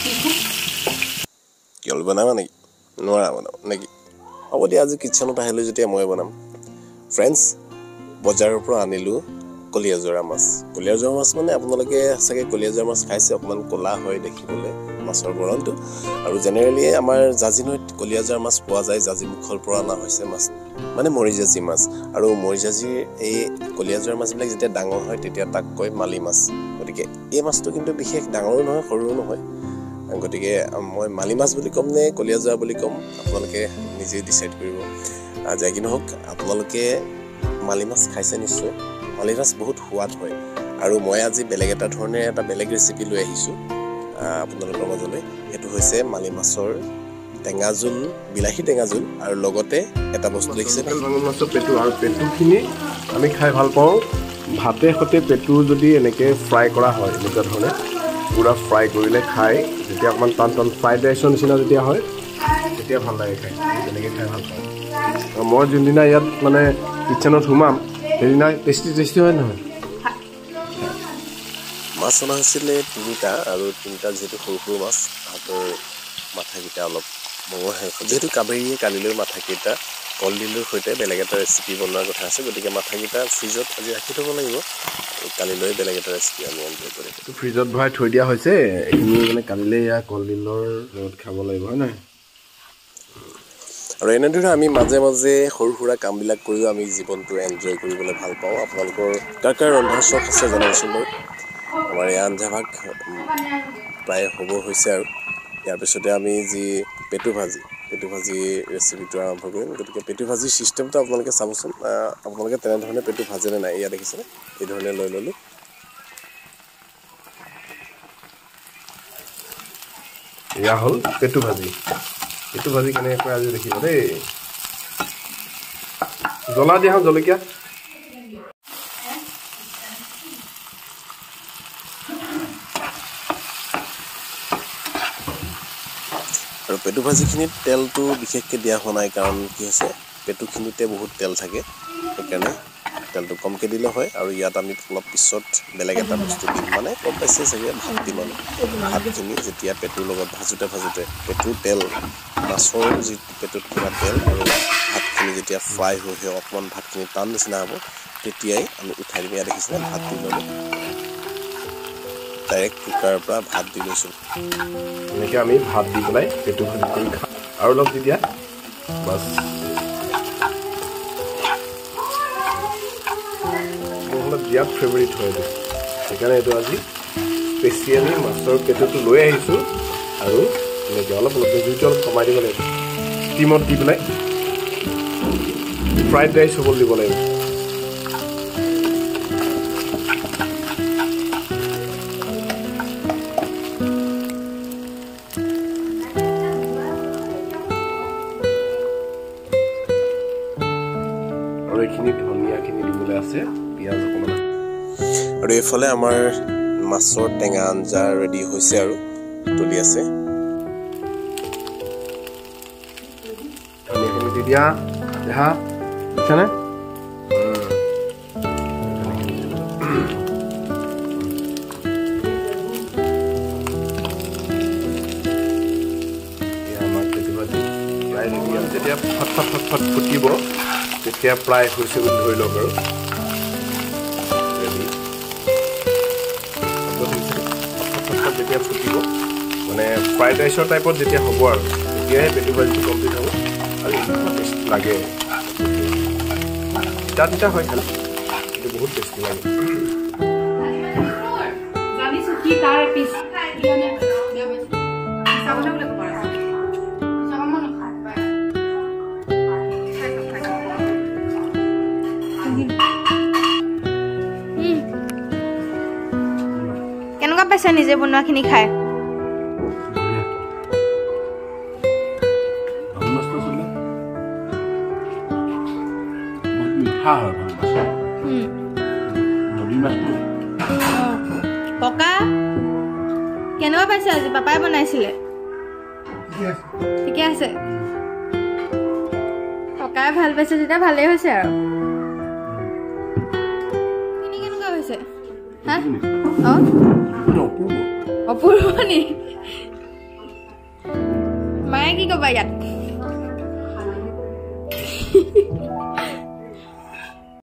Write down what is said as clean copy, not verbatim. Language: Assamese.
কি হ'ল বনাবা নেকি নোৱাৰা বনাব নেকি হ'ব দিয়া আজি কিটচেনত আহিলোঁ যেতিয়া মই বনাম ফ্ৰেণ্ডছ বজাৰৰ পৰা আনিলোঁ কলিয়াজৰা মাছ মানে আপোনালোকে চাগে কলিয়াজৰা মাছ খাইছে অকণমান ক'লা হয় দেখিবলৈ মাছৰ বৰণটো আৰু জেনেৰেলি আমাৰ জাজিনৈত কলিয়াজৰা মাছ পোৱা যায় জাজিমুখৰ পৰা অনা হৈছে মাছ মানে মৰিজাজি মাছ আৰু মৰিজাজিৰ এই কলিয়াজৰা মাছবিলাক যেতিয়া ডাঙৰ হয় তেতিয়া তাক কয় মালি মাছ গতিকে এই মাছটো কিন্তু বিশেষ ডাঙৰো নহয় সৰুও নহয় গতিকে মই মালি মাছ বুলি ক'ম নে কলিয়াজৰা বুলি ক'ম আপোনালোকে নিজে ডিচাইড কৰিব যাই কি নহওক আপোনালোকে মালি মাছ খাইছে নিশ্চয় মালি মাছ বহুত সোৱাদ হয় আৰু মই আজি বেলেগ এটা ধৰণে এটা বেলেগ ৰেচিপি লৈ আহিছোঁ আপোনালোকৰ মাজলৈ এইটো হৈছে মালি মাছৰ টেঙা জোল বিলাহী টেঙা জোল আৰু লগতে এটা বস্তু দেখিছে মালি মাছৰ পেটু আৰু পেটুখিনি আমি খাই ভাল পাওঁ ভাতে সৈতে পেটু যদি এনেকৈ ফ্ৰাই কৰা হয় এনেকুৱা ধৰণে পুৰা ফ্ৰাই কৰিলে খাই যেতিয়া অকণমান টান টান ফ্ৰাইড ৰাইচৰ নিচিনা যেতিয়া হয় তেতিয়া ভাল লাগে খাই তেনেকৈ খাই ভাল পাওঁ আৰু মই যোনদিনা ইয়াত মানে কিটচেনত সোমাম সেইদিনা টেষ্টি হয় নহয় মাছ অনা হৈছিলে তিনিটা আৰু তিনিটা যিহেতু সৰু সৰু মাছ হাতৰ মাথাকেইটা অলপ মঙহ শেষ যিহেতু কাবেৰীয়ে কালিলৈ মাথাকেইটা কলডিলৰ সৈতে বেলেগ এটা ৰেচিপি বনোৱাৰ কথা আছে গতিকে মাথাকেইটা ফ্ৰিজত আজি ৰাখি থ'ব লাগিব কালিলৈ বেলেগ এটা ৰেচিপি আমি এনজয় কৰিম ফ্ৰিজত ভৰাই থৈ দিয়া হৈছে এইখিনি মানে কালিলৈ এয়া কলডিলৰ লগত খাব লাগিব হয় নহয় আৰু এনেদৰে আমি মাজে মাজে সৰু সুৰা কামবিলাক কৰিও আমি জীৱনটো এনজয় কৰিবলৈ ভাল পাওঁ আপোনালোকৰ কাৰ ৰন্ধাৰ চখ আছে জনাবচোন বাৰু আমাৰ এই আঞ্জাভাগ প্ৰায় হ'ব হৈছে আৰু ইয়াৰ পিছতে আমি যি পেটু ভাজি ৰেচিপিটো আৰম্ভ কৰিম গতিকে পেটু ভাজিৰ ছিষ্টেমটো আপোনালোকে চাবচোন আপোনালোকে তেনেধৰণে পেটু ভাজেনে নাই ইয়াত দেখিছেনে এইধৰণে লৈ ল'লোঁ এয়া হ'ল পেটু ভাজি কেনেকৈ আজি দেখিব দেই জ্বলা দিয়া হওঁ জলকীয়া আৰু পেটু ভাজিখিনিত তেলটো বিশেষকৈ দিয়া হোৱা নাই কাৰণ কি হৈছে পেটুখিনিতে বহুত তেল থাকে সেইকাৰণে তেলটো কমকৈ দিলে হয় আৰু ইয়াত আমি অলপ পিছত বেলেগ এটা বস্তু দিম মানে গম পাইছে চাগে ভাত দিম আমি ভাতখিনি যেতিয়া পেটুৰ লগত ভাজোতে পেটুৰ তেল মাছৰ যি পেটুত থকা তেল আৰু ভাতখিনি যেতিয়া ফ্ৰাই হৈ অকণমান ভাতখিনি টান নিচিনা হ'ব তেতিয়াই আমি উঠাই দিম ইয়াত দেখিছেনে ভাত দি ল'লোঁ ডাইৰেক্ট কুকাৰৰ পৰা ভাত দি লৈছোঁ এনেকৈ আমি ভাত দি পেলাই পেটু ভাজি কৰি খাওঁ আৰু অলপ দি দিয়া বাছ মোৰ অলপ বিৰাট ফেভৰিট হয় এইটো সেইকাৰণে এইটো আজি স্পেচিয়েলি মাছৰ পেটুটো লৈ আহিছোঁ আৰু এনেকৈ অলপ জুইটো অলপ কমাই দিব লাগিব ষ্টিমত দি পেলাই ফ্ৰাইড ৰাইচ হ'বলৈ দিব লাগিব আৰু এইখিনি ধনিয়াখিনি দিবলৈ আছে পিঁয়াজ অকণমান আৰু এইফালে আমাৰ মাছৰ টেঙা আঞ্জা ৰেডি হৈছে আৰু তুলি আছে ধনিয়াখিনি দি দিয়া দেহা বুজিছানে যেতিয়া ফট ফুটিব তেতিয়া প্ৰায় হৈছে বুলি ধৰি লওক আৰু যেতিয়া ফুটিব মানে ফ্ৰাইড ৰাইচৰ টাইপত যেতিয়া হ'ব আৰু তেতিয়াহে পেটু ভাজিটো কমপ্লিট হ'ব আৰু ইমান টেষ্টি লাগে তিতা হয় খালি কিন্তু বহুত টেষ্টি লাগে কেনেকুৱা পাইছা নিজে বনোৱাখিনি খাই ককা কেনেকুৱা পাইছে আজি পাপাই বনাইছিলে ঠিকে আছে ককাই ভাল পাইছে যেতিয়া ভালেই হৈছে আৰু কেনেকুৱা হৈছে হা অপূৰ্ব নি মায়ে কি ক'বা ইয়াত